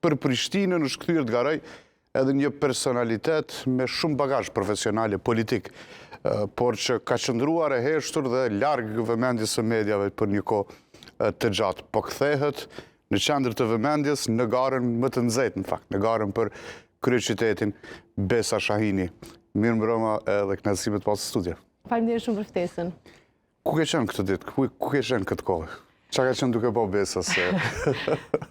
për Prishtinën është kthyer të garoj edhe një personalitet me shumë bagazh profesional e politik, por që ka qëndruar e heshtur dhe larg vëmendjes së mediave për një kohë të gjatë. Po kthehet në qendër të vëmendjes në garën më të nxehtë, në fakt, në garën për kryeqytetin Besa Shahini. Mirëmbrëma edhe kënaqësi të pasur studio. Faleminderit shumë për ftesën. Ku ke qenë këtë ditë? Ku ke qenë këtë kohë? Çka ka qenë duke po Besas?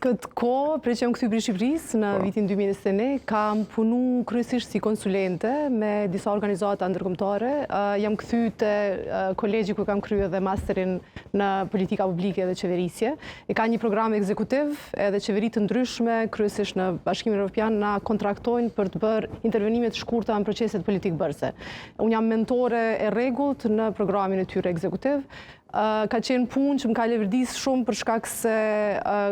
Këtë kohë, prej që jam kthyer në Shqipërisë në vitin 2021, kam punu kryesisht si konsulente me disa organizata ndërkombëtare. Jam kthyer te kolegji ku kam kryer edhe masterin në politika publike dhe qeverisje. E ka një program ekzekutiv edhe qeveri të ndryshme, kryesisht në Bashkimin Evropian, na kontraktojnë për të bërë intervenime të shkurta në proceset politik bërëse. Unë jam mentore e rregullt në programin e tyre ekzekutiv. Ka qenë punë që më ka lëvërdis shumë për shkak se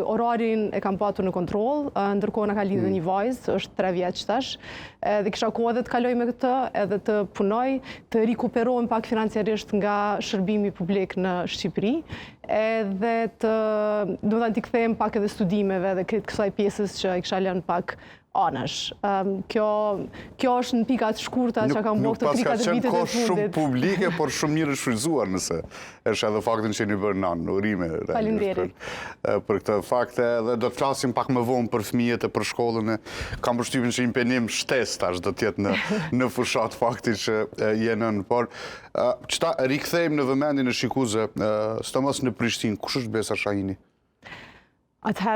orarin e kam patur në kontroll, ndërkohë na ka lidhur një vajzë, është 3 vjeç tash, dhe kisha kohë edhe të kaloj me këtë, edhe të punoj, të rikuperohem pak financiarisht nga shërbimi publik në Shqipëri, edhe do të kthehem pak edhe studimeve dhe kësaj pjesës që i kisha lënë pak anash. Kjo është në pikat shkurta që kam bërë këtë 3-4 vitet e fundit. Nuk pas ka qenë kohë shumë publike, por shumë mirë shfrytzuar nëse është edhe faktin që një bërë nanë, urime. Faleminderit. Për këtë fakte, dhe do të flasim pak më vonë për fëmijët e për shkollën. Kam përshtypjen që impenim shtesë tash do të jetë në fushat fakti që jenën. Por çta rikthejmë në vëmendjen e shikuesve, sidomos në Prishtinë, kush është Besa Shahini? Atëherë